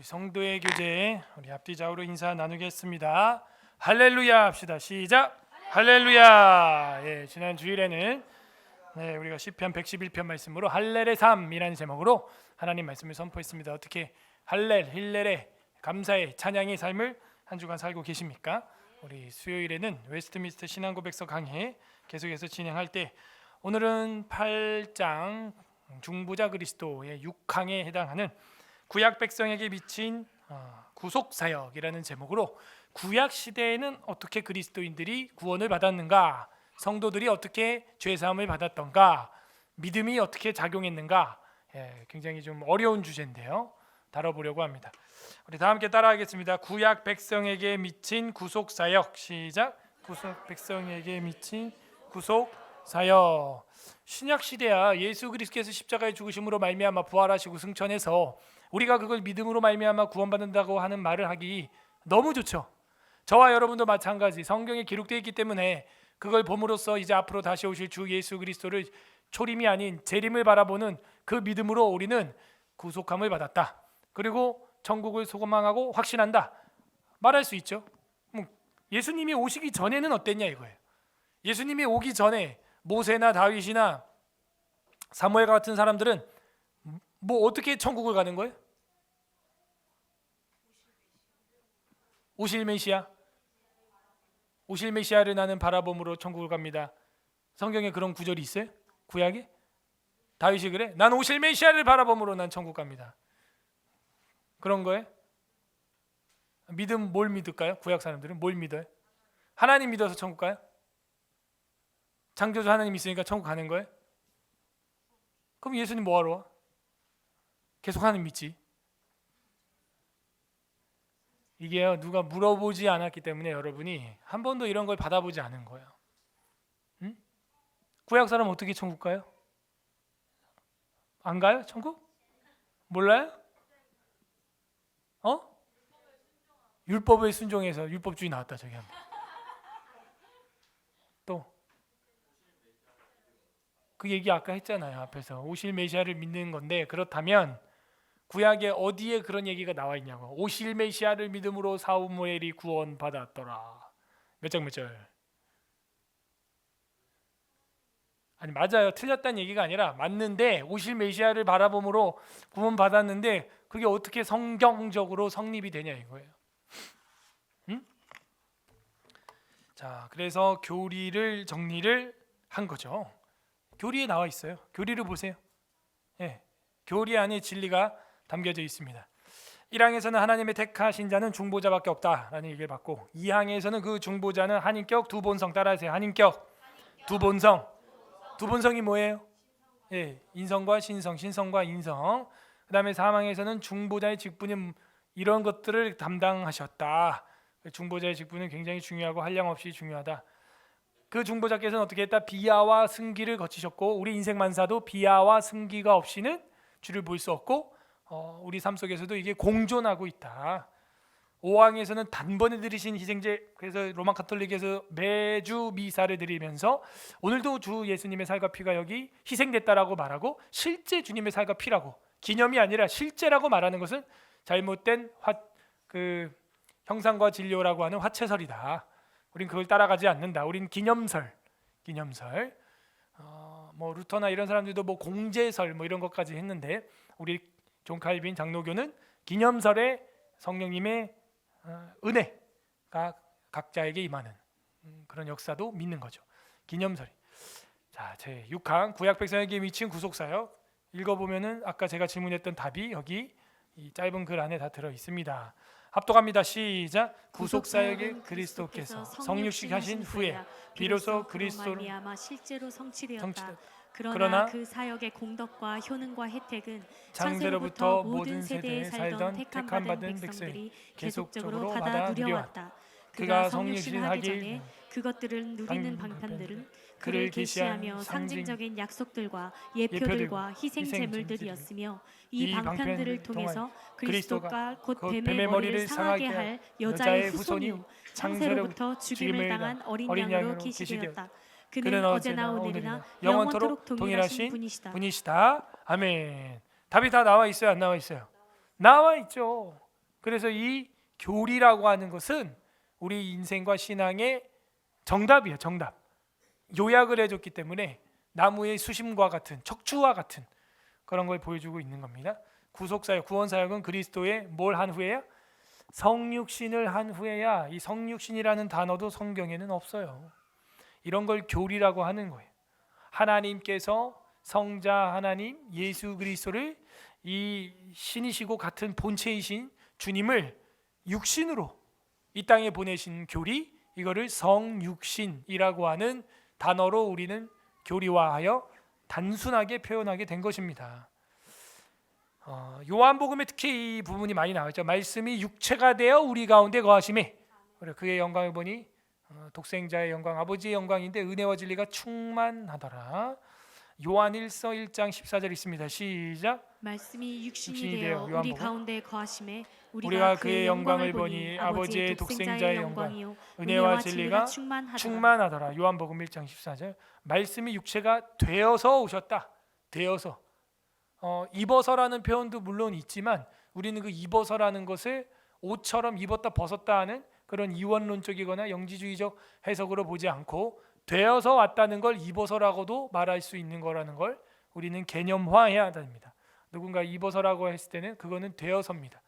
성도의 교제 우리 앞뒤 좌우로 인사 나누겠습니다. 할렐루야 합시다. 시작. 할렐루야. 예, 지난 주일에는 우리가 시편 111편 말씀으로 할렐의 삶이라는 제목으로 하나님 말씀을 선포했습니다. 어떻게 할렐, 힐렐의 감사의 찬양의 삶을 한 주간 살고 계십니까? 우리 수요일에는 웨스트민스터 신앙고백서 강해 계속해서 진행할 때 오늘은 8장 중보자 그리스도의 6항에 해당하는 구약 백성에게 미친 구속사역이라는 제목으로 구약 시대에는 어떻게 그리스도인들이 구원을 받았는가, 성도들이 어떻게 죄사함을 받았던가, 믿음이 어떻게 작용했는가, 굉장히 좀 어려운 주제인데요. 다뤄보려고 합니다. 우리 다 함께 따라하겠습니다. 구약 백성에게 미친 구속사역. 시작. 구속 백성에게 미친 구속사역. 신약 시대야 예수 그리스도께서 십자가에 죽으심으로 말미암아 부활하시고 승천해서 우리가 그걸 믿음으로 말미암아 구원받는다고 하는 말을 하기 너무 좋죠. 저와 여러분도 마찬가지. 성경에 기록되어 있기 때문에 그걸 봄으로써 이제 앞으로 다시 오실 주 예수 그리스도를 초림이 아닌 재림을 바라보는 그 믿음으로 우리는 구속함을 받았다. 그리고 천국을 소망하고 확신한다. 말할 수 있죠. 예수님이 오시기 전에는 어땠냐 이거예요. 예수님이 오기 전에 모세나 다윗이나 사무엘 같은 사람들은 뭐 어떻게 천국을 가는 거예요? 오실 메시아, 오실 메시아를 나는 바라봄으로 천국을 갑니다. 성경에 그런 구절이 있어요? 구약에? 다윗이 그래? 난 오실 메시아를 바라봄으로 난 천국 갑니다. 그런 거예요? 믿음 뭘 믿을까요? 구약 사람들은 뭘 믿어요? 하나님 믿어서 천국 가요? 창조주 하나님 있으니까 천국 가는 거예요? 그럼 예수님 뭐하러 와? 계속 하나님 믿지. 이게요, 누가 물어보지 않았기 때문에 여러분이 한 번도 이런 걸 받아보지 않은 거예요. 응? 구약 사람 어떻게 천국 가요? 안 가요? 천국? 몰라요? 율법에 순종해서 율법주의 나왔다 저기 한번. 또 그 얘기 아까 했잖아요. 앞에서 오실 메시아를 믿는 건데, 그렇다면 구약에 어디에 그런 얘기가 나와 있냐고. 오실 메시아를 믿음으로 사무엘이 구원받았더라. 몇 장 몇 절? 아니 맞아요. 틀렸다는 얘기가 아니라 맞는데, 오실 메시아를 바라봄으로 구원받았는데 그게 어떻게 성경적으로 성립이 되냐 이거예요. 응? 자, 그래서 교리를 정리를 한 거죠. 교리에 나와 있어요. 교리를 보세요. 교리 안에 진리가 담겨져 있습니다. 1항에서는 하나님의 택하신 자는 중보자밖에 없다라는 얘기를 받고, 2항에서는 그 중보자는 한인격 두본성. 따라하세요. 한인격 두본성. 두본성이 뭐예요? 인성과 신성, 신성과 인성. 그 다음에 3항에서는 중보자의 직분이 이런 것들을 담당하셨다. 중보자의 직분은 굉장히 중요하고 한량없이 중요하다. 그 중보자께서는 어떻게 했다? 비하와 승기를 거치셨고, 우리 인생 만사도 비하와 승기가 없이는 주를 볼 수 없고, 우리 삶 속에서도 이게 공존하고 있다. 5항에서는 단번에 드리신 희생제, 그래서 로마 가톨릭에서 매주 미사를 드리면서 오늘도 주 예수님의 살과 피가 여기 희생됐다라고 말하고, 실제 주님의 살과 피라고, 기념이 아니라 실제라고 말하는 것은 잘못된 형상과 진료라고 하는 화채설이다. 우린 그걸 따라가지 않는다. 우린 기념설. 뭐 루터나 이런 사람들도 뭐 공제설 뭐 이런 것까지 했는데, 우리 존 칼빈 장로교는 기념설에 성령님의 은혜가 각자에게 임하는 그런 역사도 믿는 거죠. 기념설이. 자, 제 6항 구약 백성에게 미친 구속사역 읽어보면은 아까 제가 질문했던 답이 여기 이 짧은 글 안에 다 들어 있습니다. 합독합니다. 시작. 구속사역의 그리스도께서 성육식 하신 후에 비로소 그리스도로 말미암아 실제로 성취되었다. 그러나 그러나 그 사역의 공덕과 효능과 혜택은 창세로부터 창세로부터 모든 세대에 살던 택함 받은 백성들이 계속적으로 받아 누려왔다. 그가 성육신 하기 전에 그것들을 누리는 방편들은 그를 계시하며 상징적인 약속들과 예표들과 희생제물들이었으며, 이 방편들을 통해서 그리스도가 곧 뱀의 머리를 상하게 할 여자의 후손이요 창세로부터 죽임을 당한 어린 양으로 계시되었다. 그는 어제나 오늘이나 영원토록 동일하신 분이시다. 아멘. 답이 다 나와 있어요? 안 나와 있어요? 나와 있죠. 그래서 이 교리라고 하는 것은 우리 인생과 신앙의 정답이에요. 정답. 요약을 해줬기 때문에 나무의 수심과 같은, 척추와 같은 그런 걸 보여주고 있는 겁니다. 구속사역, 구원사역은 그리스도의 뭘 한 후에야? 성육신을 한 후에야. 이 성육신이라는 단어도 성경에는 없어요. 이런 걸 교리라고 하는 거예요. 하나님께서 성자 하나님 예수 그리스도를 이 신이시고 같은 본체이신 주님을 육신으로 이 땅에 보내신 교리, 이거를 성육신이라고 하는 단어로 우리는 교리화하여 단순하게 표현하게 된 것입니다. 요한복음에 특히 이 부분이 많이 나왔죠. 말씀이 육체가 되어 우리 가운데 거하심에, 그의 영광을 보니 독생자의 영광, 아버지의 영광인데 은혜와 진리가 충만하더라. 요한 1서 1장 14절 있습니다. 시작. 말씀이 육신이 되어 우리 가운데 거하심에 우리가 그의 영광을 보니 아버지의 독생자의 영광이요 은혜와 진리가 충만하더라. 요한복음 1장 14절. 말씀이 육체가 되어서 오셨다. 되어서. 입어서라는 표현도 물론 있지만 우리는 그 입어서라는 것을 옷처럼 입었다 벗었다 하는 그런 이원론적이거나 영지주의적 해석으로 보지 않고 되어서 왔다는 걸 입어서라고도 말할 수 있는 거라는 걸 우리는 개념화해야 됩니다. 누군가 입어서라고 했을 때는 그거는 되어서입니다.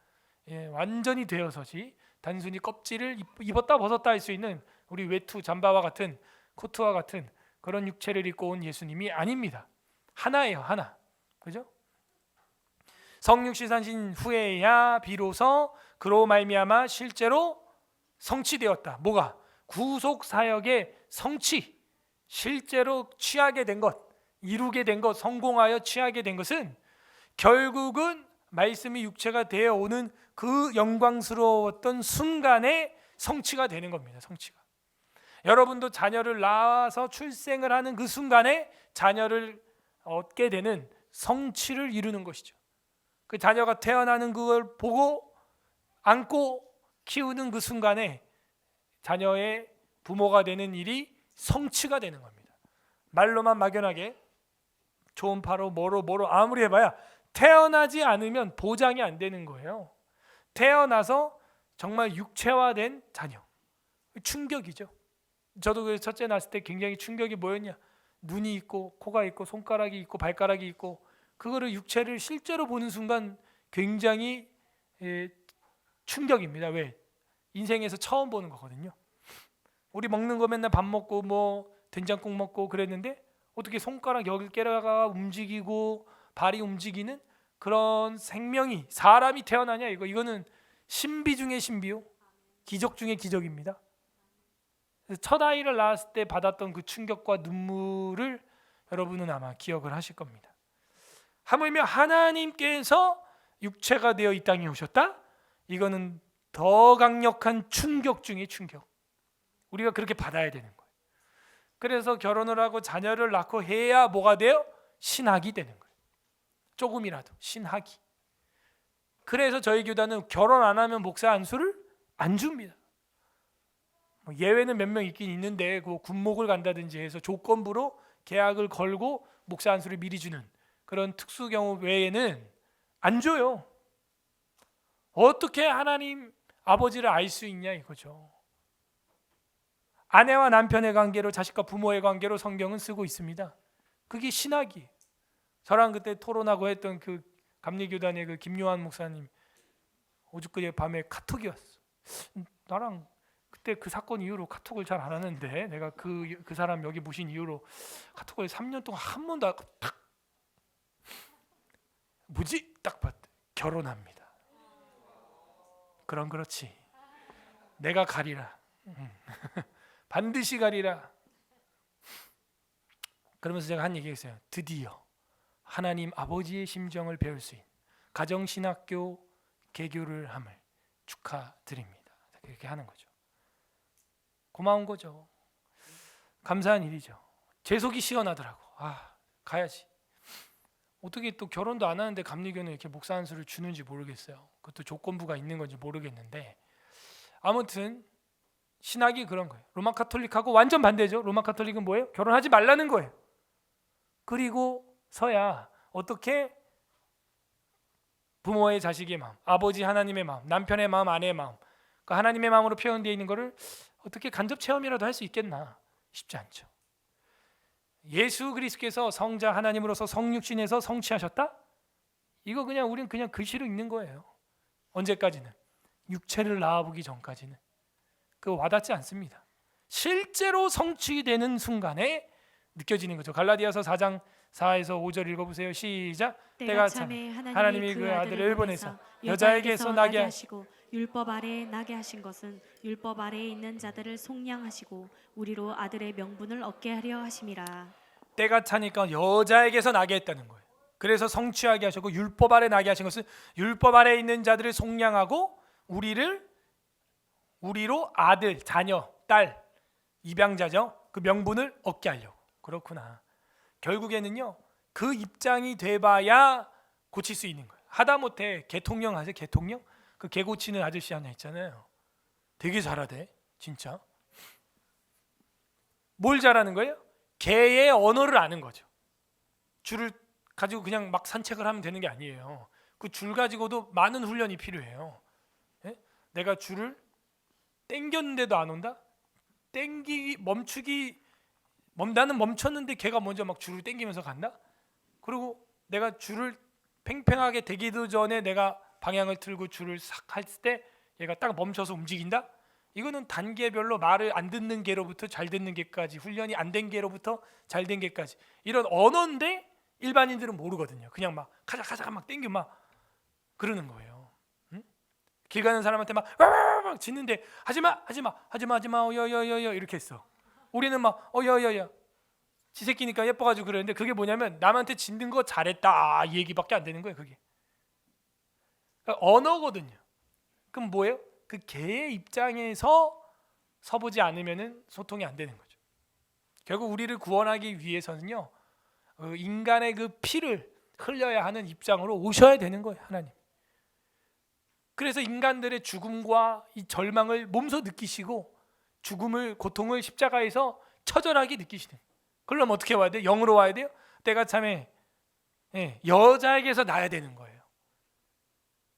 완전히 되어서지 단순히 껍질을 입었다 벗었다 할 수 있는 우리 외투 잠바와 같은 코트와 같은 그런 육체를 입고 온 예수님이 아닙니다. 하나예요. 하나. 그죠? 성육신하신 후에야 비로소 그로 말미암아 실제로 성취되었다. 뭐가? 구속 사역의 성취, 실제로 취하게 된 것, 이루게 된 것, 성공하여 취하게 된 것은 결국은 말씀이 육체가 되어 오는 그 영광스러웠던 순간에 성취가 되는 겁니다. 성취가. 여러분도 자녀를 낳아서 출생을 하는 그 순간에 자녀를 얻게 되는 성취를 이루는 것이죠. 그 자녀가 태어나는 그걸 보고 안고 키우는 그 순간에 자녀의 부모가 되는 일이 성취가 되는 겁니다. 말로만 막연하게 초음파로 뭐로 아무리 해봐야 태어나지 않으면 보장이 안 되는 거예요. 태어나서 정말 육체화된 자녀. 충격이죠. 저도 그 첫째 낳았을 때 굉장히 충격이 뭐였냐? 눈이 있고 코가 있고 손가락이 있고 발가락이 있고 그거를 육체를 실제로 보는 순간 굉장히 충격입니다. 왜? 인생에서 처음 보는 거거든요. 우리 먹는 거 맨날 밥 먹고 뭐 된장국 먹고 그랬는데 어떻게 손가락 10개가 움직이고 발이 움직이는 그런 생명이 사람이 태어나냐? 이거는 신비 중의 신비요. 기적 중의 기적입니다. 첫 아이를 낳았을 때 받았던 그 충격과 눈물을 여러분은 아마 기억을 하실 겁니다. 하물며 하나님께서 육체가 되어 이 땅에 오셨다? 이거는 더 강력한 충격 중의 충격. 우리가 그렇게 받아야 되는 거예요. 그래서 결혼을 하고 자녀를 낳고 해야 뭐가 돼요? 신학이 되는 거예요. 조금이라도 신학이. 그래서 저희 교단은 결혼 안 하면 목사 안수를 안 줍니다. 예외는 몇 명 있긴 있는데 그 군목을 간다든지 해서 조건부로 계약을 걸고 목사 안수를 미리 주는 그런 특수 경우 외에는 안 줘요. 어떻게 하나님 아버지를 알 수 있냐 이거죠. 아내와 남편의 관계로 자식과 부모의 관계로 성경은 쓰고 있습니다. 그게 신학이에요. 저랑 그때 토론하고 했던 그 감리교단의 그 김요한 목사님 어저께 밤에 카톡이 왔어. 나랑 그때 그 사건 이후로 카톡을 잘 안 하는데 내가 그 사람 여기 모신 이후로 카톡을 3년 동안 한 번도 딱 뭐지? 딱 봤대. 결혼합니다. 그럼 그렇지. 내가 가리라. 반드시 가리라. 그러면서 제가 한 얘기가 있어요. 드디어 하나님 아버지의 심정을 배울 수 있는 가정신학교 개교를 함을 축하드립니다. 그렇게 하는 거죠. 고마운 거죠. 감사한 일이죠. 제 속이 시원하더라고. 가야지. 어떻게 또 결혼도 안 하는데 감리교는 이렇게 목사 안수를 주는지 모르겠어요. 그것도 조건부가 있는 건지 모르겠는데 아무튼 신학이 그런 거예요. 로마 카톨릭하고 완전 반대죠. 로마 카톨릭은 뭐예요? 결혼하지 말라는 거예요. 그리고 서야 어떻게 부모의 자식의 마음, 아버지 하나님의 마음, 남편의 마음, 아내의 마음, 그 하나님의 마음으로 표현되어 있는 것을 어떻게 간접 체험이라도 할 수 있겠나? 쉽지 않죠. 예수 그리스도께서 성자 하나님으로서 성육신에서 성취하셨다? 이거 그냥 우리는 그냥 글씨로 읽는 거예요. 언제까지는? 육체를 낳아보기 전까지는. 그거 와닿지 않습니다. 실제로 성취되는 순간에 느껴지는 거죠. 갈라디아서 4장 4에서 5절 읽어보세요. 시작. 때가 참에 하나님이 그 아들을 보내서 여자에게서 나게 하시고 율법 아래에 나게 하신 것은 율법 아래에 있는 자들을 속량하시고 우리로 아들의 명분을 얻게 하려 하심이라. 때가 차니까 여자에게서 나게 했다는 거예요. 그래서 성취하게 하셨고 율법 아래 나게 하신 것은 율법 아래 있는 자들을 속량하고 우리로 아들, 자녀, 딸, 입양자죠. 그 명분을 얻게 하려고. 그렇구나. 결국에는요. 그 입장이 돼봐야 고칠 수 있는 거예요. 하다못해 개통령 아세요? 개통령? 그 개 고치는 아저씨 하나 있잖아요. 되게 잘하대. 진짜. 뭘 잘하는 거예요? 개의 언어를 아는 거죠. 줄을 가지고 그냥 막 산책을 하면 되는 게 아니에요. 그 줄 가지고도 많은 훈련이 필요해요. 예? 내가 줄을 땡겼는데도 안 온다? 나는 멈췄는데 걔가 먼저 막 줄을 땡기면서 간다? 그리고 내가 줄을 팽팽하게 대기도 전에 내가 방향을 틀고 줄을 싹 할 때 얘가 딱 멈춰서 움직인다? 이거는 단계별로 말을 안 듣는 개로부터 잘 듣는 개까지, 훈련이 안 된 개로부터 잘 된 개까지, 이런 언어인데 일반인들은 모르거든요. 그냥 막 가자 막 땡겨 막 그러는 거예요. 응? 길 가는 사람한테 막 짖는데 하지마 여여여여 이렇게 했어. 우리는 막 여여여 지 새끼니까 예뻐가지고 그러는데 그게 뭐냐면 남한테 짖는 거 잘했다 이 얘기밖에 안 되는 거예요. 그게 그러니까 언어거든요. 그럼 뭐예요? 그 개의 입장에서 서보지 않으면은 소통이 안 되는 거죠. 결국 우리를 구원하기 위해서는요, 인간의 그 피를 흘려야 하는 입장으로 오셔야 되는 거예요, 하나님. 그래서 인간들의 죽음과 이 절망을 몸소 느끼시고 죽음을, 고통을 십자가에서 처절하게 느끼시는. 그러면 어떻게 와야 돼요? 영으로 와야 돼요? 때가 참에 여자에게서 나야 되는 거예요.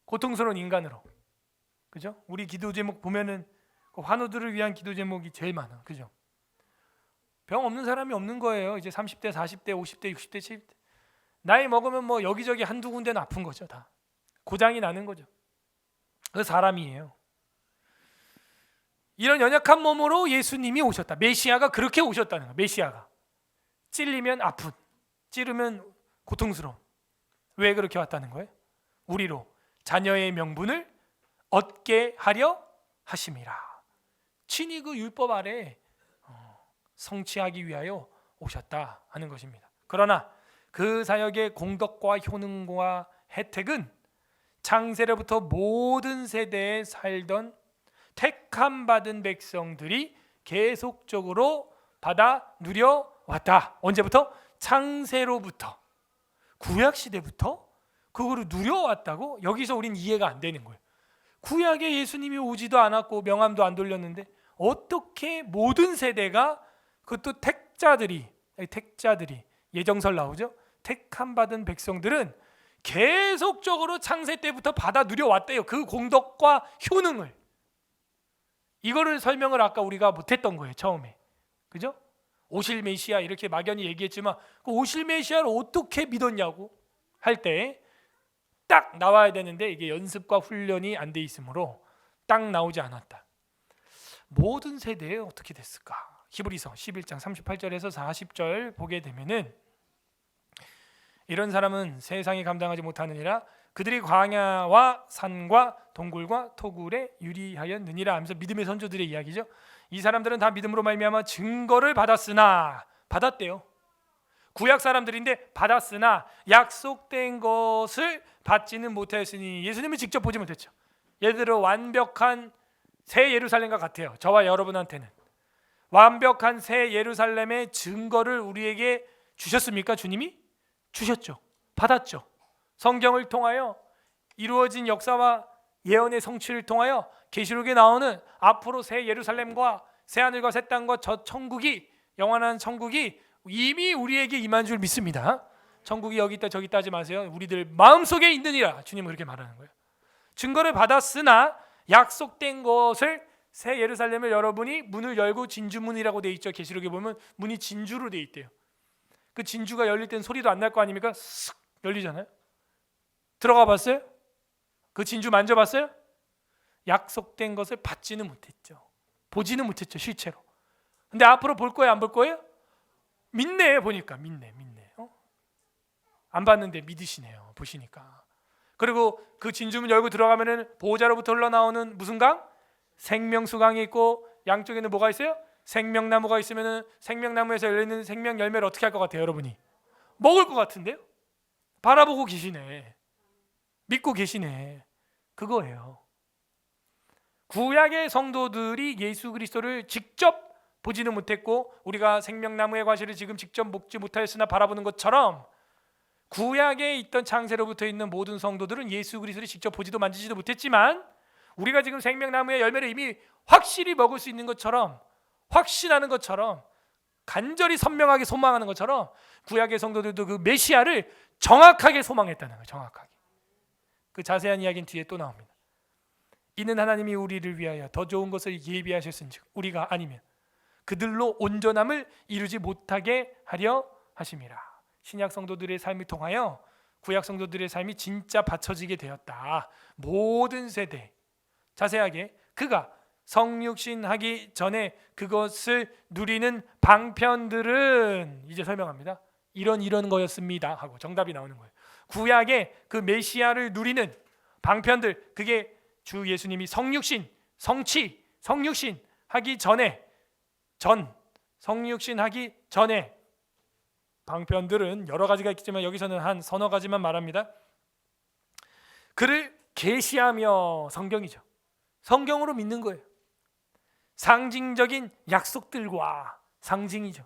고통스러운 인간으로. 그죠? 우리 기도 제목 보면은 그 환우들을 위한 기도 제목이 제일 많아. 그죠? 병 없는 사람이 없는 거예요. 이제 30대, 40대, 50대, 60대, 70대. 나이 먹으면 뭐 여기저기 한두 군데는 아픈 거죠. 다. 고장이 나는 거죠. 그 사람이에요. 이런 연약한 몸으로 예수님이 오셨다. 메시아가 그렇게 오셨다는 거예요. 메시아가. 찔리면 아픈, 찌르면 고통스러운. 왜 그렇게 왔다는 거예요? 우리로 자녀의 명분을 얻게 하려 하심이라. 친히 그 율법 아래 성취하기 위하여 오셨다 하는 것입니다. 그러나 그 사역의 공덕과 효능과 혜택은 창세로부터 모든 세대에 살던 택함 받은 백성들이 계속적으로 받아 누려왔다. 언제부터? 창세로부터, 구약 시대부터 그거를 누려왔다고? 여기서 우린 이해가 안 되는 거예요. 구약에 예수님이 오지도 않았고 명함도 안 돌렸는데 어떻게 모든 세대가, 그것도 택자들이 예정설 나오죠. 택함 받은 백성들은 계속적으로 창세 때부터 받아 누려왔대요. 그 공덕과 효능을. 이거를 설명을 아까 우리가 못했던 거예요. 처음에. 그죠? 오실 메시아 이렇게 막연히 얘기했지만 그 오실 메시아를 어떻게 믿었냐고 할 때 딱 나와야 되는데 이게 연습과 훈련이 안 돼 있으므로 딱 나오지 않았다. 모든 세대에 어떻게 됐을까? 히브리서 11장 38절에서 40절 보게 되면은 이런 사람은 세상이 감당하지 못하느니라 그들이 광야와 산과 동굴과 토굴에 유리하였느니라 하면서 믿음의 선조들의 이야기죠. 이 사람들은 다 믿음으로 말미암아 증거를 받았으나, 받았대요. 구약 사람들인데 받았으나 약속된 것을 받지는 못하였으니, 예수님을 직접 보지 못했죠. 예를 들어 완벽한 새 예루살렘과 같아요. 저와 여러분한테는 완벽한 새 예루살렘의 증거를 우리에게 주셨습니까? 주님이? 주셨죠. 받았죠. 성경을 통하여 이루어진 역사와 예언의 성취를 통하여 계시록에 나오는 앞으로 새 예루살렘과 새 하늘과 새 땅과 저 천국이, 영원한 천국이 이미 우리에게 임한 줄 믿습니다. 천국이 여기 있다 저기 있다 하지 마세요. 우리들 마음속에 있느니라. 주님은 그렇게 말하는 거예요. 증거를 받았으나 약속된 것을 새 예루살렘을 여러분이 문을 열고 진주문이라고 돼 있죠. 계시록에 보면 문이 진주로 돼 있대요. 그 진주가 열릴 땐 소리도 안 날 거 아닙니까? 쓱 열리잖아요. 들어가 봤어요? 그 진주 만져봤어요? 약속된 것을 받지는 못했죠. 보지는 못했죠, 실체로. 근데 앞으로 볼 거예요, 안 볼 거예요? 믿네, 보니까 믿네. 안 봤는데 믿으시네요, 보시니까. 그리고 그 진주문 열고 들어가면은 보호자로부터 흘러나오는 무슨 강? 생명수강이 있고 양쪽에는 뭐가 있어요? 생명나무가 있으면은 생명나무에서 열리는 생명 열매를 어떻게 할 것 같아요, 여러분이? 먹을 것 같은데요? 바라보고 계시네. 믿고 계시네. 그거예요. 구약의 성도들이 예수 그리스도를 직접 보지는 못했고 우리가 생명나무의 과실을 지금 직접 먹지 못하였으나 바라보는 것처럼 구약에 있던 창세로부터 있는 모든 성도들은 예수 그리스도를 직접 보지도 만지지도 못했지만 우리가 지금 생명나무의 열매를 이미 확실히 먹을 수 있는 것처럼 확신하는 것처럼 간절히 선명하게 소망하는 것처럼 구약의 성도들도 그 메시아를 정확하게 소망했다는 거예요. 정확하게. 그 자세한 이야기는 뒤에 또 나옵니다. 이는 하나님이 우리를 위하여 더 좋은 것을 예비하셨은즉 우리가 아니면 그들로 온전함을 이루지 못하게 하려 하심이라. 신약 성도들의 삶을 통하여 구약 성도들의 삶이 진짜 받쳐지게 되었다. 모든 세대 자세하게 그가 성육신하기 전에 그것을 누리는 방편들은 이제 설명합니다. 이런 거였습니다 하고 정답이 나오는 거예요. 구약의 그 메시아를 누리는 방편들, 그게 주 예수님이 성육신, 성취, 성육신 하기 전에 성육신 하기 전에 방편들은 여러 가지가 있겠지만 여기서는 한 서너 가지만 말합니다. 그를 계시하며 성경이죠. 성경으로 믿는 거예요. 상징적인 약속들과 상징이죠.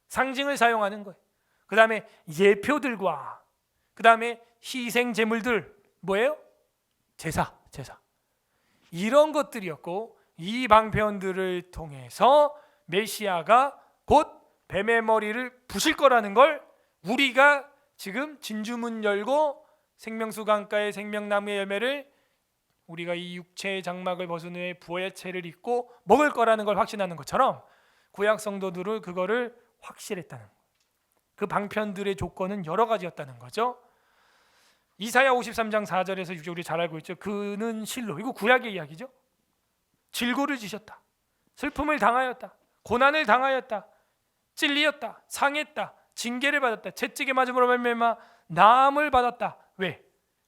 상징을 사용하는 거예요. 그 다음에 예표들과 그 다음에 희생 제물들 뭐예요? 제사 이런 것들이었고 이 방편들을 통해서 메시아가 곧 뱀의 머리를 부실 거라는 걸 우리가 지금 진주문 열고 생명수강가의 생명나무의 열매를 우리가 이 육체의 장막을 벗은 후에 부활의 채를 입고 먹을 거라는 걸 확신하는 것처럼 구약 성도들을 그거를 확실했다는 거예요. 그 방편들의 조건은 여러 가지였다는 거죠. 이사야 53장 4절에서 6절 우리 잘 알고 있죠. 그는 실로, 이거 구약의 이야기죠. 질고를 지셨다. 슬픔을 당하였다. 고난을 당하였다. 찔리었다. 상했다. 징계를 받았다. 채찍에 맞음으로 말미암아 나음을 받았다. 왜?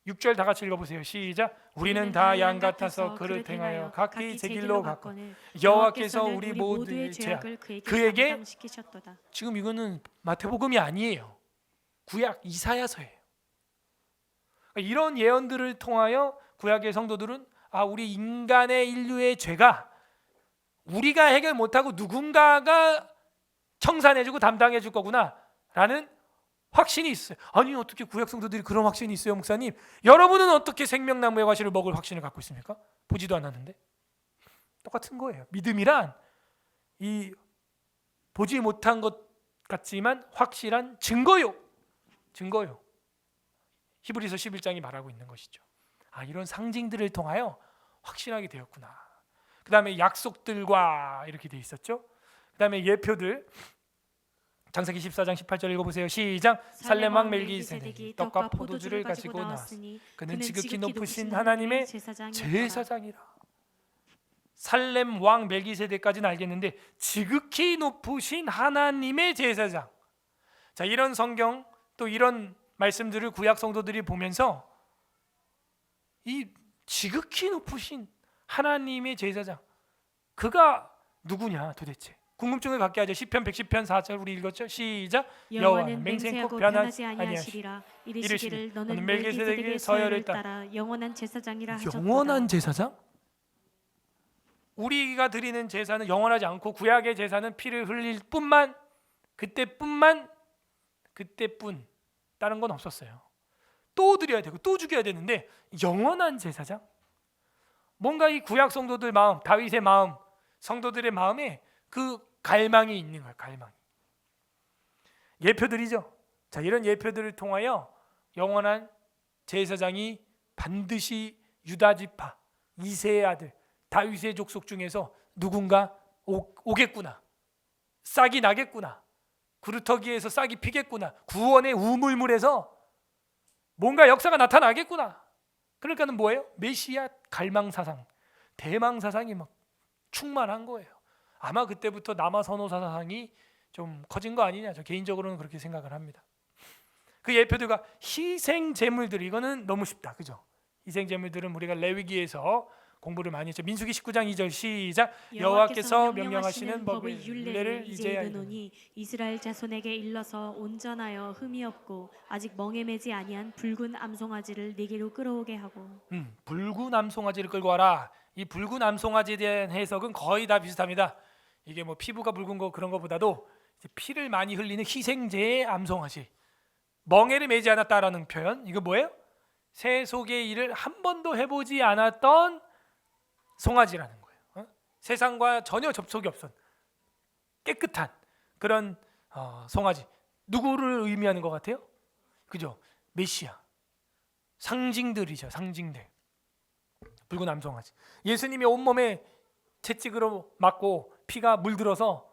6절 다 같이 읽어보세요. 시작. 우리는 다 양 같아서 그를 행하여 각기 제 길로 갔거늘 여호와께서 우리 모두의 죄악을 그에게 감당시키셨도다. 지금 이거는 마태복음이 아니에요. 구약 이사야서예요. 이런 예언들을 통하여 구약의 성도들은 우리 인간의 인류의 죄가 우리가 해결 못하고 누군가가 청산해주고 담당해줄 거구나 라는 확신이 있어요. 아니 어떻게 구약 성도들이 그런 확신이 있어요, 목사님? 여러분은 어떻게 생명나무의 과실을 먹을 확신을 갖고 있습니까? 보지도 않았는데. 똑같은 거예요. 믿음이란 이 보지 못한 것 같지만 확실한 증거요. 히브리서 11장이 말하고 있는 것이죠. 이런 상징들을 통하여 확신하게 되었구나. 그 다음에 약속들과 이렇게 돼 있었죠. 그 다음에 예표들. 창세기 14장 18절 읽어보세요. 시작. 살렘 왕 멜기세덱이 떡과 포도주를 가지고 나왔으니 그는 지극히 높으신 하나님의 제사장이라. 살렘 왕 멜기세덱까지는 알겠는데 지극히 높으신 하나님의 제사장. 자, 이런 성경 또 이런 말씀들을 구약 성도들이 보면서 이 지극히 높으신 하나님의 제사장, 그가 누구냐 도대체 궁금증을 갖게 하죠. 시편 110편 4절 우리 읽었죠. 시작. 여호와는 맹세하고 변하지 아니하시리라. 이르시기를 너는 멜기세덱의 서열을 따라 영원한 제사장이라 하셨도다. 영원한 제사장? 우리가 드리는 제사는 영원하지 않고 구약의 제사는 피를 흘릴 뿐만 그때뿐 다른 건 없었어요. 또 드려야 되고 또 죽여야 되는데 영원한 제사장? 뭔가 이 구약 성도들 마음, 다윗의 마음, 성도들의 마음에 그 갈망이 있는 거예요. 갈망이. 예표들이죠. 자, 이런 예표들을 통하여 영원한 제사장이 반드시 유다 지파 이새의 아들 다윗의 족속 중에서 누군가 오겠구나, 싹이 나겠구나, 구루터기에서 싹이 피겠구나, 구원의 우물물에서 뭔가 역사가 나타나겠구나. 그러니까는 뭐예요? 메시아 갈망사상, 대망사상이 막 충만한 거예요. 아마 그때부터 남아선호 사상이 좀 커진 거 아니냐, 저 개인적으로는 그렇게 생각을 합니다. 그 예표들과 희생 제물들, 이거는 너무 쉽다, 그죠? 희생 제물들은 우리가 레위기에서 공부를 많이 했죠. 민수기 19장 2절 시작. 여호와께서 명령하시는 법의 율례를 이제 이르노니 이스라엘 자손에게 일러서 온전하여 흠이 없고 아직 멍에 매지 아니한 붉은 암송아지를 네게로 끌어오게 하고. 붉은 암송아지를 끌고 와라. 이 붉은 암송아지에 대한 해석은 거의 다 비슷합니다. 이게 뭐 피부가 붉은 거 그런 거보다도 이제 피를 많이 흘리는 희생제의 암송아지, 멍에를 매지 않았다라는 표현. 이거 뭐예요? 세속의 일을 한 번도 해보지 않았던 송아지라는 거예요. 세상과 전혀 접촉이 없었 깨끗한 그런 송아지. 누구를 의미하는 것 같아요? 그죠? 메시아. 상징들이죠. 상징들. 붉은 암송아지. 예수님이 온몸에 채찍으로 맞고 피가 물들어서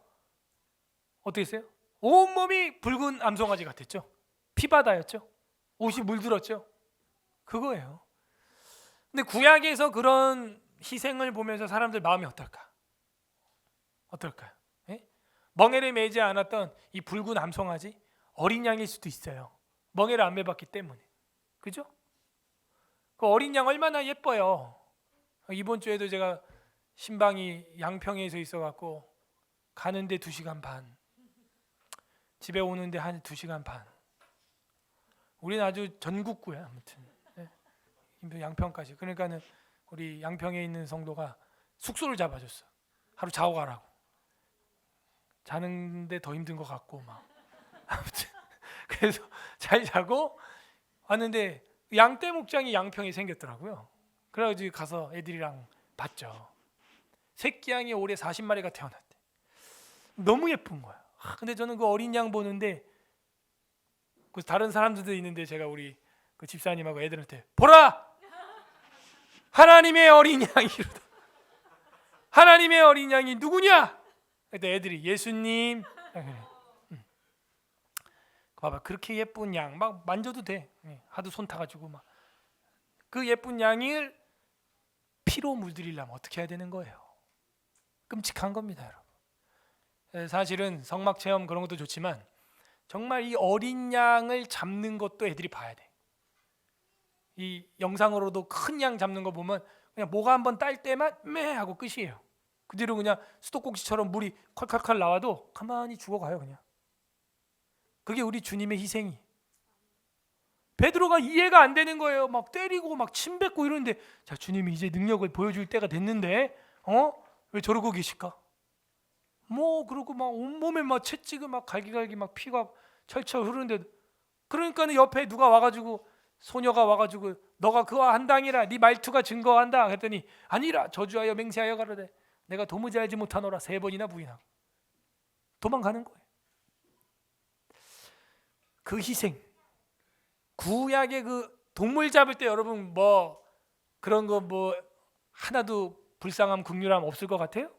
어떻게 했어요? 온몸이 붉은 암송아지 같았죠. 피바다였죠. 옷이 물들었죠. 그거예요. 근데 구약에서 그런 희생을 보면서 사람들 마음이 어떨까? 어떨까요? 예? 멍에를 매지 않았던 이 붉은 암송아지, 어린 양일 수도 있어요. 멍에를 안 매봤기 때문에. 그죠? 그 어린 양 얼마나 예뻐요. 이번 주에도 제가 신방이 양평에서 있어갖고 가는데 2시간 반, 집에 오는데 한 2시간 반. 우리는 아주 전국구야. 아무튼 양평까지. 그러니까는 우리 양평에 있는 성도가 숙소를 잡아줬어. 하루 자고 가라고. 자는데 더 힘든 것 같고 막. 아무튼 그래서 잘 자고 왔는데 양떼 목장이 양평에 생겼더라고요. 그래가지고 가서 애들이랑 봤죠. 새끼 양이 올해 40마리가 태어났대. 너무 예쁜 거야. 근데 저는 그 어린 양 보는데 그 다른 사람들도 있는데 제가 우리 그 집사님하고 애들한테 보라! 하나님의 어린 양이 이러다. 하나님의 어린 양이 누구냐? 그때 애들이 예수님. 봐봐, 그렇게 예쁜 양 막 만져도 돼. 하도 손 타가지고 막 그 예쁜 양을 피로 물들이려면 어떻게 해야 되는 거예요? 끔찍한 겁니다, 여러분. 사실은 성막 체험 그런 것도 좋지만 정말 이 어린 양을 잡는 것도 애들이 봐야 돼. 이 영상으로도 큰 양 잡는 거 보면 그냥 뭐가 한번 딸 때만 매 하고 끝이에요. 그 뒤로 그냥 수도꼭지처럼 물이 컬컬컬 나와도 가만히 죽어가요. 그냥. 그게 우리 주님의 희생이. 베드로가 이해가 안 되는 거예요. 막 때리고 막 침 뱉고 이러는데, 자, 주님이 이제 능력을 보여줄 때가 됐는데 왜 저러고 계실까? 뭐 그러고 막 온몸에 막 채찍을 막 갈기갈기 막 피가 철철 흐르는데, 그러니까는 옆에 누가 와가지고 소녀가 와가지고 너가 그와 한당이라 네 말투가 증거한다 했더니 아니라 저주하여 맹세하여 가로되 내가 도무지 알지 못하노라 3번이나 부인하고 도망가는 거예요. 그 희생, 구약의 그 동물 잡을 때 여러분 뭐 그런 거 뭐 하나도 불쌍함 긍휼함 없을 것 같아요?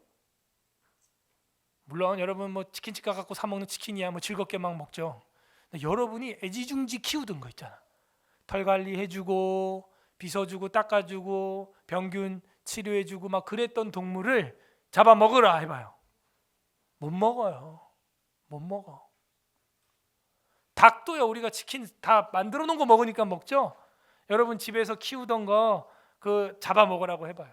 물론 여러분 뭐 치킨집 가갖고 사 먹는 치킨이야 뭐 즐겁게 막 먹죠. 근데 여러분이 애지중지 키우던 거 있잖아. 털 관리해주고 빗어주고 닦아주고 병균 치료해주고 막 그랬던 동물을 잡아 먹으라 해봐요. 못 먹어요. 못 먹어. 닭도요, 우리가 치킨 다 만들어 놓은 거 먹으니까 먹죠. 여러분 집에서 키우던 거 그 잡아 먹으라고 해봐요.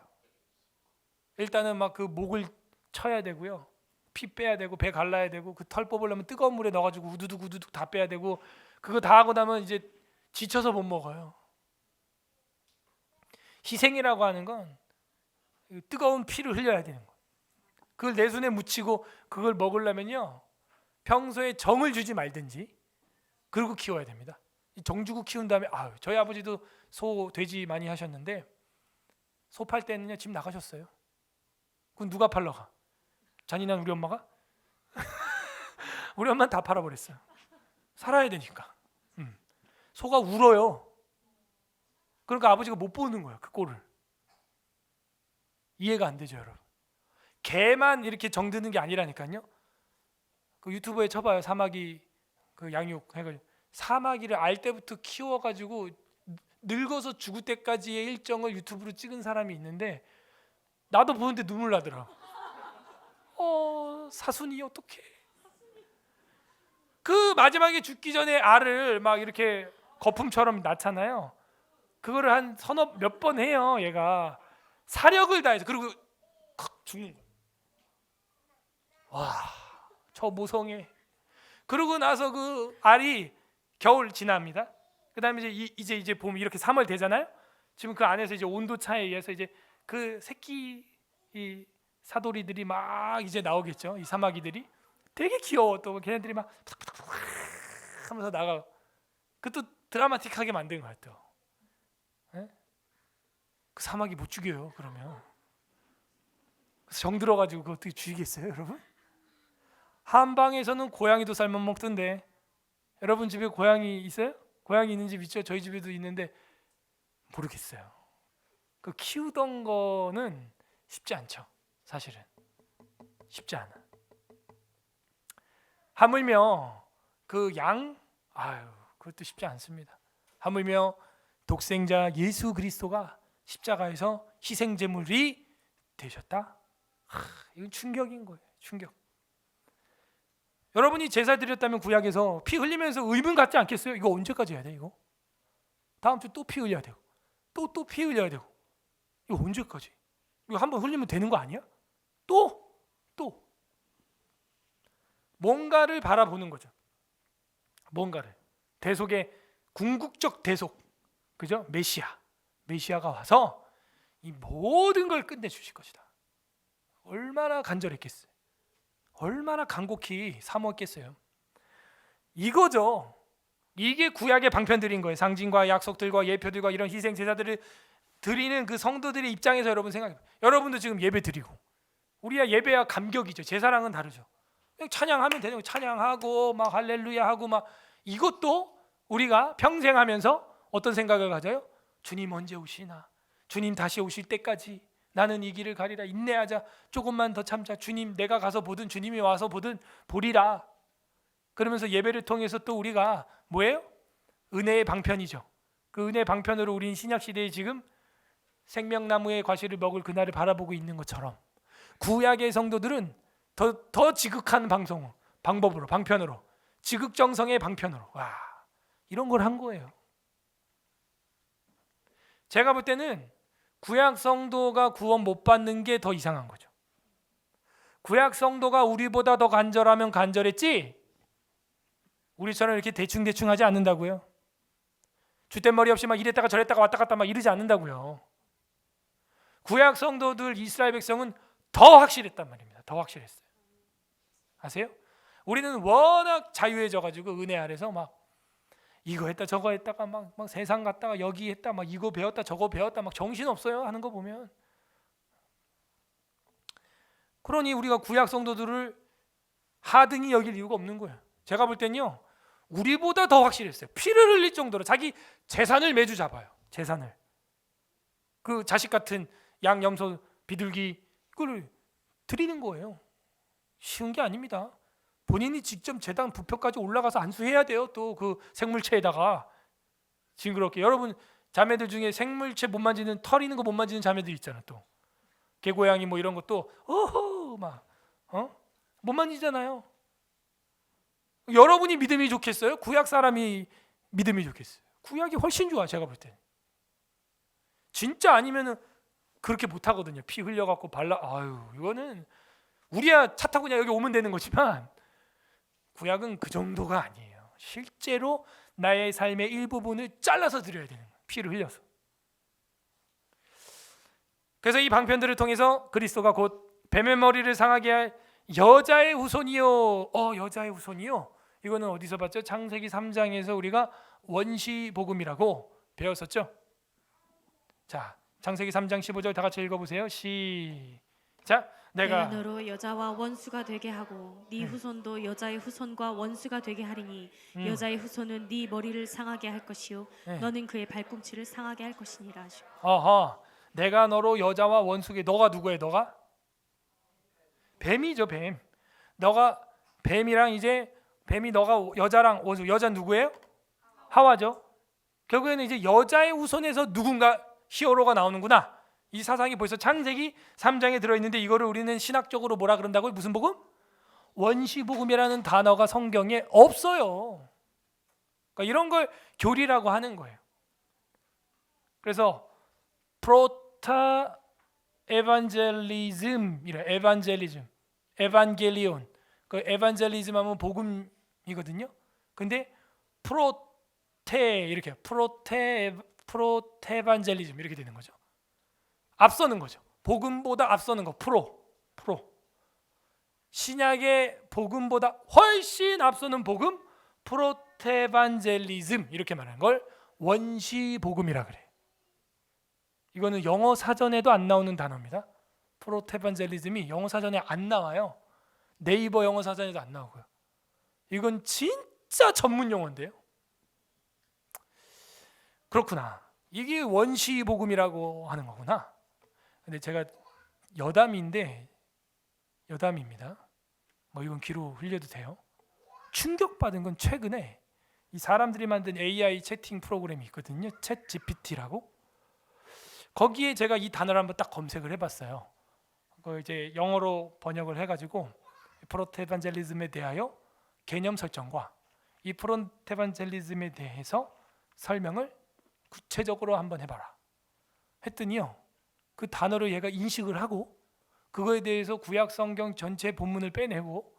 일단은 막 그 목을 쳐야 되고요, 피 빼야 되고 배 갈라야 되고 그 털 뽑으려면 뜨거운 물에 넣어가지고 우두둑 우두둑 다 빼야 되고, 그거 다 하고 나면 이제 지쳐서 못 먹어요. 희생이라고 하는 건 뜨거운 피를 흘려야 되는 거예요. 그걸 내 손에 묻히고 그걸 먹으려면요 평소에 정을 주지 말든지 그러고 키워야 됩니다. 정 주고 키운 다음에 저희 아버지도 소 돼지 많이 하셨는데 소 팔 때는요 집 나가셨어요. 그건 누가 팔러 가? 잔인한 우리 엄마가? 우리 엄마는 다 팔아버렸어요. 살아야 되니까. 소가 울어요. 그러니까 아버지가 못 보는 거야, 그 꼴을. 이해가 안 되죠, 여러분. 개만 이렇게 정드는 게 아니라니까요. 그 유튜브에 쳐봐요. 사마귀 그 양육 해가지고 사마귀를 알 때부터 키워가지고 늙어서 죽을 때까지의 일정을 유튜브로 찍은 사람이 있는데 나도 보는데 눈물 나더라. 사순이 어떡해. 그 마지막에 죽기 전에 알을 막 이렇게 거품처럼 낳잖아요. 그거를 한 서너 몇 번 해요. 얘가 사력을 다해서. 그리고 콱 죽는 거야. 와, 저 모성애. 그러고 나서 그 알이 겨울 지납니다. 그다음에 이제 봄 이렇게 3월 되잖아요. 지금 그 안에서 이제 온도 차에 의해서 이제 그 새끼 이 사돌이들이 막 이제 나오겠죠. 이 사마귀들이 되게 귀여워. 또 걔네들이 막 하면서 나가. 그것도 드라마틱하게 만든 거야 또. 네? 그 사마귀 못 죽여요. 그러면 그래서 정 들어가지고 그거 어떻게 죽이겠어요, 여러분? 한방에서는 고양이도 삶아 먹던데. 여러분 집에 고양이 있어요? 고양이 있는 집 있죠? 저희 집에도 있는데 모르겠어요. 그 키우던 거는 쉽지 않죠. 사실은 쉽지 않아. 하물며 그 양, 그것도 쉽지 않습니다. 하물며 독생자 예수 그리스도가 십자가에서 희생제물이 되셨다. 이건 충격인 거예요. 충격. 여러분이 제사 드렸다면 구약에서 피 흘리면서 의문 갖지 않겠어요? 이거 언제까지 해야 돼? 이거 다음 주 또 피 흘려야 되고 또 피 흘려야 되고 이거 언제까지? 이거 한번 흘리면 되는 거 아니야? 또 뭔가를 바라보는 거죠. 뭔가를 대속의 궁극적 대속, 그죠? 메시아가 와서 이 모든 걸 끝내주실 것이다. 얼마나 간절했겠어요. 얼마나 간곡히 사모했겠어요. 이거죠. 이게 구약의 방편들인 거예요. 상징과 약속들과 예표들과 이런 희생 제사들을 드리는 그 성도들의 입장에서 여러분 생각해요. 여러분도 지금 예배 드리고 우리야 예배와 감격이죠. 제사랑은 다르죠. 그냥 찬양하면 되는 거. 찬양하고 막 할렐루야 하고 막 이것도 우리가 평생 하면서 어떤 생각을 가져요? 주님 언제 오시나? 주님 다시 오실 때까지 나는 이 길을 가리라. 인내하자. 조금만 더 참자. 주님 내가 가서 보든 주님이 와서 보든 보리라. 그러면서 예배를 통해서 또 우리가 뭐예요? 은혜의 방편이죠. 그 은혜의 방편으로 우리는 신약 시대에 지금 생명나무의 과실을 먹을 그날을 바라보고 있는 것처럼 구약의 성도들은 더 지극한 방법으로 방편으로 지극정성의 방편으로 이런 걸 한 거예요. 제가 볼 때는 구약 성도가 구원 못 받는 게 더 이상한 거죠. 구약 성도가 우리보다 더 간절하면 간절했지 우리처럼 이렇게 대충 하지 않는다고요. 줏대머리 없이 막 이랬다가 저랬다가 왔다 갔다 막 이러지 않는다고요. 구약 성도들 이스라엘 백성은 더 확실했단 말입니다. 더 확실했어요. 아세요? 우리는 워낙 자유해져 가지고 은혜 아래서 막 이거 했다 저거 했다가 막 세상 갔다가 여기 했다 막 이거 배웠다 저거 배웠다 막 정신 없어요 하는 거 보면. 그러니 우리가 구약 성도들을 하등히 여길 이유가 없는 거예요. 제가 볼 때는요 우리보다 더 확실했어요. 피를 흘릴 정도로 자기 재산을 매주 잡아요. 재산을 그 자식 같은 양, 염소, 비둘기 그걸 드리는 거예요. 쉬운 게 아닙니다. 본인이 직접 제단 부표까지 올라가서 안수해야 돼요. 또 그 생물체에다가 징그럽게. 여러분 자매들 중에 생물체 못 만지는 털 있는 거 못 만지는 자매들 있잖아. 또 개고양이 뭐 이런 것도 못 만지잖아요. 여러분이 믿음이 좋겠어요? 구약 사람이 믿음이 좋겠어요? 구약이 훨씬 좋아. 제가 볼 때 진짜 아니면은 그렇게 못 하거든요. 피 흘려갖고 이거는 우리야 차 타고 그냥 여기 오면 되는 거지만 구약은 그 정도가 아니에요. 실제로 나의 삶의 일부분을 잘라서 드려야 되는 거예요. 피를 흘려서. 그래서 이 방편들을 통해서 그리스도가 곧 뱀의 머리를 상하게 할 여자의 후손이요. 여자의 후손이요. 이거는 어디서 봤죠? 창세기 3장에서 우리가 원시복음이라고 배웠었죠. 자, 창세기 3장 15절 다 같이 읽어보세요. 시작. 내가 너로 여자와 원수가 되게 하고 네 후손도 여자의 후손과 원수가 되게 하리니 여자의 후손은 네 머리를 상하게 할 것이요 너는 그의 발꿈치를 상하게 할 것이니라 하시고. 내가 너로 여자와 원수게. 너가 누구예요? 너가 뱀이죠, 뱀. 너가 뱀이랑 이제 뱀이 너가 여자랑 원수. 여자 누구예요? 하와죠. 결국에는 이제 여자의 후손에서 누군가 히어로가 나오는구나. 이 사상이 벌써 창세기 3장에 들어있는데 이거를 우리는 신학적으로 뭐라 그런다고요? 무슨 복음? 원시복음이라는 단어가 성경에 없어요. 그러니까 이런 걸 교리라고 하는 거예요. 그래서 프로타 에반젤리즘, 에반겔리온. 그 에반젤리즘 하면 복음이거든요. 근데 이렇게 프로테반젤리즘 이렇게 되는 거죠. 앞서는 거죠. 복음보다 앞서는 거. 프로. 신약의 복음보다 훨씬 앞서는 복음, 프로테반젤리즘 이렇게 말하는 걸 원시 복음이라 그래. 이거는 영어 사전에도 안 나오는 단어입니다. 프로테반젤리즘이 영어 사전에 안 나와요. 네이버 영어 사전에도 안 나오고요. 이건 진짜 전문 용어인데요. 그렇구나. 이게 원시 복음이라고 하는 거구나. 근데 제가 여담입니다. 뭐 이건 귀로 흘려도 돼요. 충격받은 건 최근에 이 사람들이 만든 AI 채팅 프로그램이 있거든요. 챗 GPT라고. 거기에 제가 이 단어를 한번 딱 검색을 해봤어요. 그 이제 영어로 번역을 해가지고 프로테반젤리즘에 대하여 개념 설정과 이 프로테반젤리즘에 대해서 설명을 구체적으로 한번 해봐라 했더니요, 그 단어를 얘가 인식을 하고 그거에 대해서 구약 성경 전체 본문을 빼내고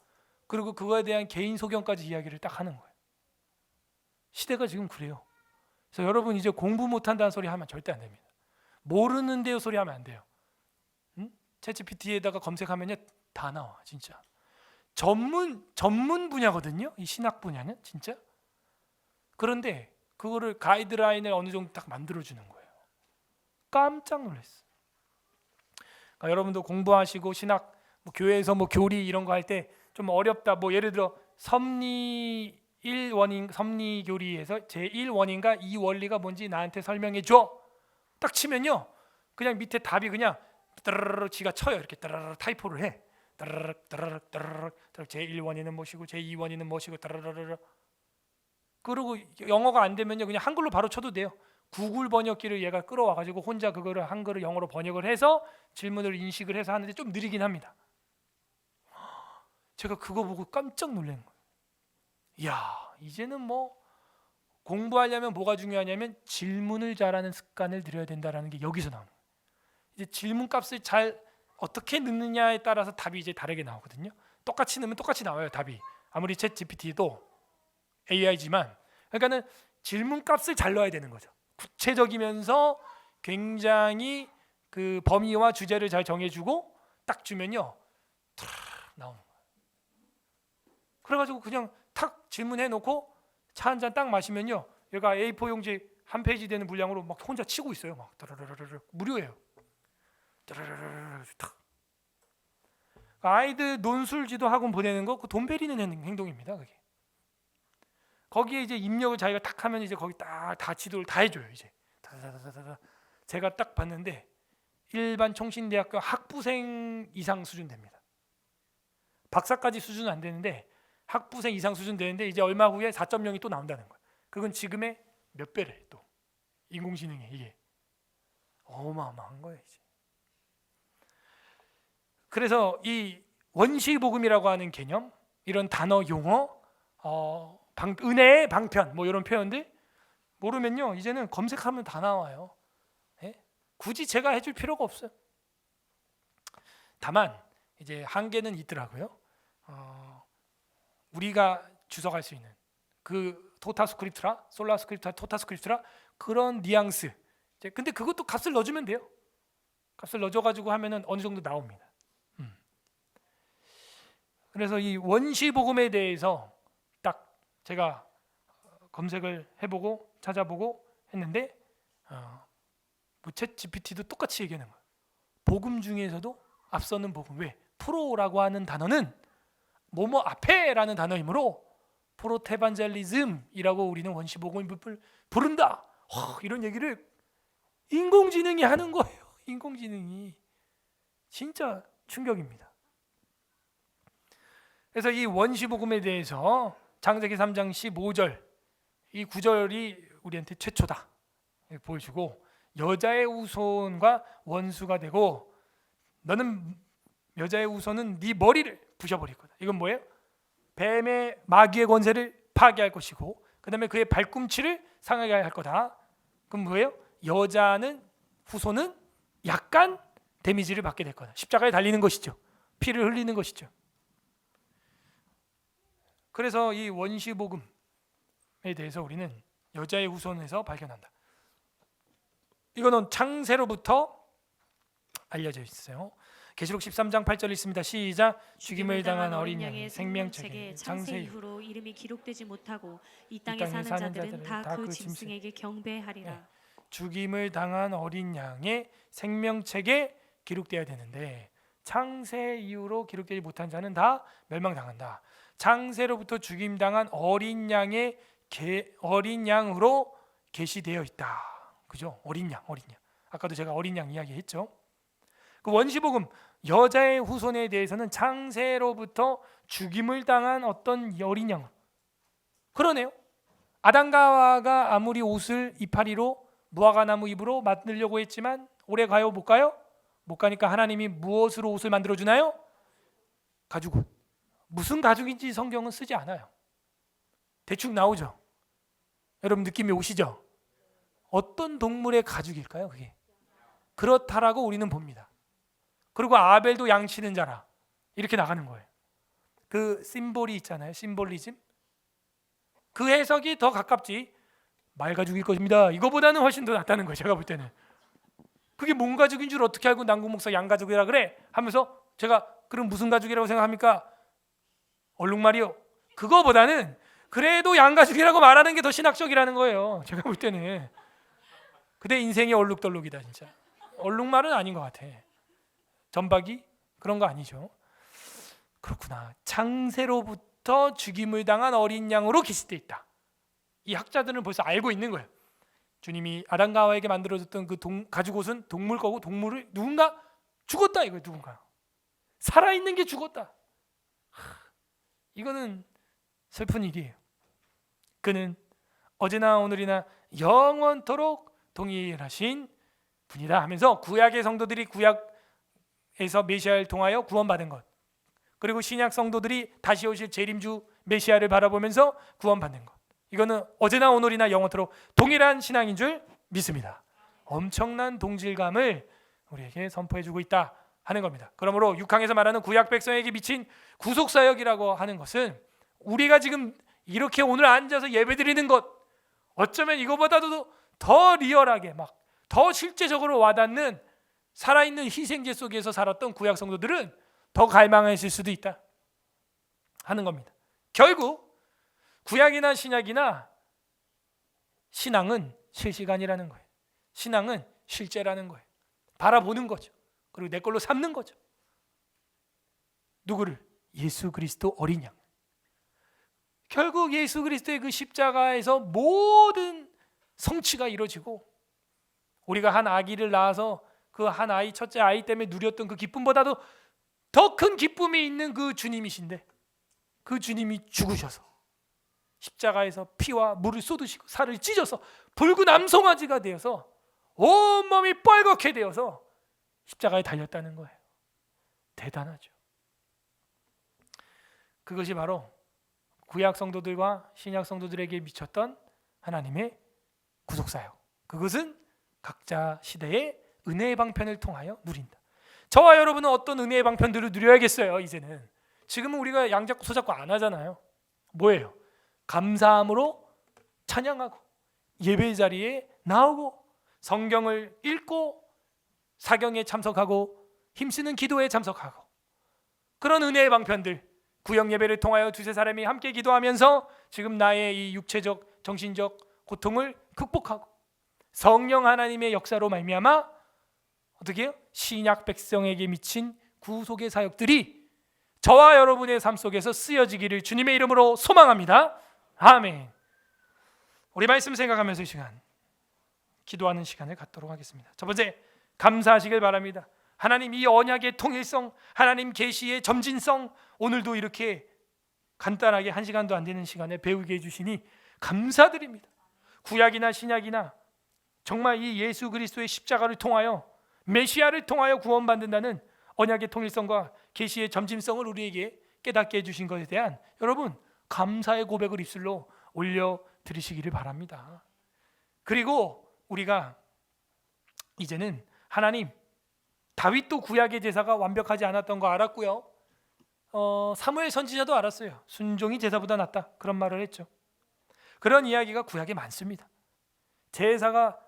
그리고 그거에 대한 개인 소견까지 이야기를 딱 하는 거예요. 시대가 지금 그래요. 그래서 여러분 이제 공부 못한다는 소리 하면 절대 안 됩니다. 모르는데요 소리 하면 안 돼요. 챗GPT에다가 검색하면요 다 나와. 진짜 전문 분야거든요. 이 신학 분야는 진짜. 그런데 그거를 가이드라인을 어느 정도 딱 만들어주는 거예요. 깜짝 놀랐어. 그러니까 여러분도 공부하시고 신학, 뭐 교회에서 뭐 교리 이런 거 할 때 좀 어렵다. 뭐 예를 들어 섭리 1원인 섭리 교리에서 제 1원인가 이 원리가 뭔지 나한테 설명해 줘. 딱 치면요, 그냥 밑에 답이 그냥 따르르 지가 쳐요. 이렇게 따르르 타이포를 해. 따르르 제 1원인은 무엇이고 제 2원인은 무엇이고 따르르. 그리고 영어가 안 되면요 그냥 한글로 바로 쳐도 돼요. 구글 번역기를 얘가 끌어와 가지고 혼자 그거를 한글을 영어로 번역을 해서 질문을 인식을 해서 하는데 좀 느리긴 합니다. 제가 그거 보고 깜짝 놀란 거예요. 이야, 이제는 뭐 공부하려면 뭐가 중요하냐면 질문을 잘하는 습관을 들여야 된다라는 게 여기서 나오는 거예요. 이제 질문값을 잘 어떻게 넣느냐에 따라서 답이 이제 다르게 나오거든요. 똑같이 넣으면 똑같이 나와요, 답이. 아무리 챗 GPT도 AI지만. 그러니까는 질문값을 잘 넣어야 되는 거죠. 구체적이면서 굉장히 그 범위와 주제를 잘 정해주고 딱 주면요 나오는 거예요. 그래가지고 그냥 탁 질문해 놓고 차 한 잔 딱 마시면요 얘가 A4 용지 한 페이지 되는 분량으로 막 혼자 치고 있어요. 막 무료예요. 탁. 아이들 논술지도 학원 보내는 거 그 돈 베리는 행동입니다. 그게. 거기에 이제 입력을 자기가 딱 하면 이제 거기 다 지도를 다 해줘요. 이제 다다다다다. 제가 딱 봤는데 일반 총신대학교 학부생 이상 수준 됩니다. 박사까지 수준은 안 되는데 학부생 이상 수준 되는데 이제 얼마 후에 4.0이 또 나온다는 거예요. 그건 지금의 몇 배래 또 인공지능에 이게 어마어마한 거예요. 이제. 그래서 이 원시복음이라고 하는 개념, 이런 단어 용어, 은혜의 방편 뭐 이런 표현들 모르면요 이제는 검색하면 다 나와요. 예? 굳이 제가 해줄 필요가 없어요. 다만 이제 한계는 있더라고요. 우리가 주석할 수 있는 그 토타 스크립트라, 솔라 스크립트라, 토타 스크립트라 그런 뉘앙스. 근데 그것도 값을 넣어주면 돼요. 값을 넣어줘가지고 하면은 어느 정도 나옵니다. 그래서 이 원시복음에 대해서 딱 제가 검색을 해보고 찾아보고 했는데 뭐 챗 GPT도 똑같이 얘기하는 거예요. 복음 중에서도 앞서는 복음. 왜? 프로라고 하는 단어는 뭐뭐 앞에라는 단어이므로 프로테반젤리즘이라고 우리는 원시복음을 부른다. 이런 얘기를 인공지능이 하는 거예요. 인공지능이. 진짜 충격입니다. 그래서 이 원시복음에 대해서 창세기 3장 15절 이 구절이 우리한테 최초다 보여주고, 여자의 후손과 원수가 되고 너는 여자의 후손은 네 머리를 부셔버릴 거다. 이건 뭐예요? 뱀의 마귀의 권세를 파괴할 것이고, 그 다음에 그의 발꿈치를 상하게 할 거다. 그럼 뭐예요? 여자는 후손은 약간 데미지를 받게 될 거다. 십자가에 달리는 것이죠. 피를 흘리는 것이죠. 그래서 이 원시복음에 대해서 우리는 여자의 후손에서 발견한다. 이거는 창세로부터 알려져 있어요. 계시록 13장 8절 있습니다. 시작. 죽임을 당한 어린 양의 생명책에 창세 이후로 이름이 기록되지 못하고 이 땅에 사는 자들은 다 그 짐승에게 경배하리라. 죽임을 당한 어린 양의 생명책에 기록되어야 되는데 창세 이후로 기록되지 못한 자는 다 멸망당한다. 창세로부터 죽임당한 어린 양으로 계시되어 있다. 그죠? 어린 양. 아까도 제가 어린 양 이야기했죠. 그 원시복음 여자의 후손에 대해서는 창세로부터 죽임을 당한 어떤 어린 양. 그러네요. 아담과 하와가 아무리 옷을 이파리로 무화과 나무 잎으로 만들려고 했지만 오래 가요? 못 가요? 못 가니까 하나님이 무엇으로 옷을 만들어 주나요? 가죽옷. 무슨 가죽인지 성경은 쓰지 않아요. 대충 나오죠. 여러분 느낌이 오시죠? 어떤 동물의 가죽일까요? 그게 그렇다라고 우리는 봅니다. 그리고 아벨도 양치는 자라 이렇게 나가는 거예요. 그 심볼이 있잖아요. 심볼리즘. 그 해석이 더 가깝지 말 가죽일 것입니다. 이거보다는 훨씬 더 낫다는 거예요. 제가 볼 때는. 그게 뭔 가죽인 줄 어떻게 알고 남궁 목사 양 가죽이라 그래? 하면서 제가 그럼 무슨 가죽이라고 생각합니까? 얼룩말이요. 그거보다는 그래도 양 가죽이라고 말하는 게 더 신학적이라는 거예요. 제가 볼 때는. 그대 인생이 얼룩덜룩이다 진짜. 얼룩말은 아닌 것 같아. 점박이 그런 거 아니죠. 그렇구나. 창세로부터 죽임을 당한 어린 양으로 계시되어 있다. 이 학자들은 벌써 알고 있는 거예요. 주님이 아담과 하와에게 만들어줬던 그 가죽옷은 동물 거고 동물을 누군가 죽었다 이거예요. 누군가 살아있는 게 죽었다. 이거는 슬픈 일이에요. 그는 어제나 오늘이나 영원토록 동일하신 분이다 하면서 구약의 성도들이 구약에서 메시아를 통하여 구원받은 것, 그리고 신약 성도들이 다시 오실 재림주 메시아를 바라보면서 구원받는 것, 이거는 어제나 오늘이나 영원토록 동일한 신앙인 줄 믿습니다. 엄청난 동질감을 우리에게 선포해주고 있다 하는 겁니다. 그러므로 6강에서 말하는 구약 백성에게 미친 구속사역이라고 하는 것은 우리가 지금 이렇게 오늘 앉아서 예배드리는 것, 어쩌면 이거보다도 더 리얼하게 막 더 실제적으로 와닿는 살아있는 희생제 속에서 살았던 구약 성도들은 더 갈망했을 수도 있다 하는 겁니다. 결국 구약이나 신약이나 신앙은 실시간이라는 거예요. 신앙은 실제라는 거예요. 바라보는 거죠. 그리고 내 걸로 삼는 거죠. 누구를? 예수 그리스도 어린 양. 결국 예수 그리스도의 그 십자가에서 모든 성취가 이루어지고, 우리가 한 아기를 낳아서 그 한 아이, 첫째 아이 때문에 누렸던 그 기쁨보다도 더 큰 기쁨이 있는 그 주님이신데, 그 주님이 죽으셔서 십자가에서 피와 물을 쏟으시고 살을 찢어서 붉은 암송아지가 되어서 온몸이 뻘겋게 되어서 십자가에 달렸다는 거예요. 대단하죠. 그것이 바로 구약 성도들과 신약 성도들에게 미쳤던 하나님의 구속사역. 그것은 각자 시대의 은혜의 방편을 통하여 누린다. 저와 여러분은 어떤 은혜의 방편들을 누려야겠어요. 이제는 지금은 우리가 양잡고 소잡고 안 하잖아요. 뭐예요? 감사함으로 찬양하고 예배 자리에 나오고 성경을 읽고 사경에 참석하고 힘쓰는 기도에 참석하고, 그런 은혜의 방편들, 구역 예배를 통하여 두세 사람이 함께 기도하면서 지금 나의 이 육체적 정신적 고통을 극복하고 성령 하나님의 역사로 말미암아 어떻게 해요? 신약 백성에게 미친 구속의 사역들이 저와 여러분의 삶 속에서 쓰여지기를 주님의 이름으로 소망합니다. 아멘. 우리 말씀 생각하면서 이 시간 기도하는 시간을 갖도록 하겠습니다. 첫 번째, 감사하시길 바랍니다. 하나님, 이 언약의 통일성, 하나님 계시의 점진성, 오늘도 이렇게 간단하게 1시간도 안 되는 시간에 배우게 해주시니 감사드립니다. 구약이나 신약이나 정말 이 예수 그리스도의 십자가를 통하여, 메시아를 통하여 구원받는다는 언약의 통일성과 계시의 점진성을 우리에게 깨닫게 해주신 것에 대한 여러분 감사의 고백을 입술로 올려드리시기를 바랍니다. 그리고 우리가 이제는 하나님, 다윗도 구약의 제사가 완벽하지 않았던 거 알았고요. 사무엘 선지자도 알았어요. 순종이 제사보다 낫다, 그런 말을 했죠. 그런 이야기가 구약에 많습니다. 제사가,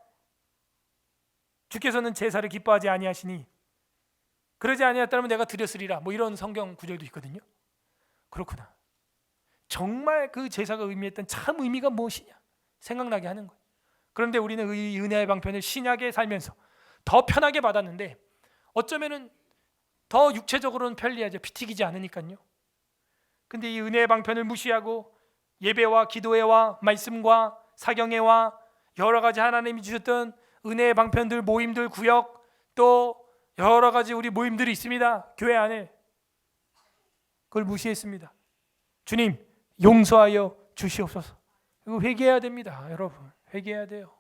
주께서는 제사를 기뻐하지 아니하시니 그러지 아니하였다면 내가 드렸으리라, 뭐 이런 성경 구절도 있거든요. 그렇구나. 정말 그 제사가 의미했던 참 의미가 무엇이냐 생각나게 하는 거예요. 그런데 우리는 이 은혜의 방편을 신약에 살면서 더 편하게 받았는데 어쩌면은 더 육체적으로는 편리하죠. 피 튀기지 않으니까요. 근데 이 은혜의 방편을 무시하고 예배와 기도회와 말씀과 사경회와 여러 가지 하나님이 주셨던 은혜의 방편들, 모임들, 구역, 또 여러 가지 우리 모임들이 있습니다. 교회 안에. 그걸 무시했습니다. 주님, 용서하여 주시옵소서. 이거 회개해야 됩니다. 여러분, 회개해야 돼요.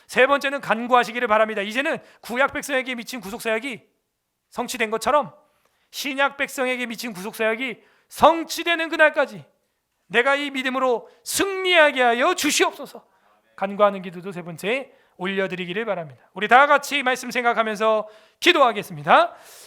세 번째는 간구하시기를 바랍니다. 이제는 구약 백성에게 미친 구속사역이 성취된 것처럼 신약 백성에게 미친 구속사역이 성취되는 그날까지 내가 이 믿음으로 승리하게 하여 주시옵소서. 간구하는 기도도 세 번째 올려드리기를 바랍니다. 우리 다 같이 말씀 생각하면서 기도하겠습니다.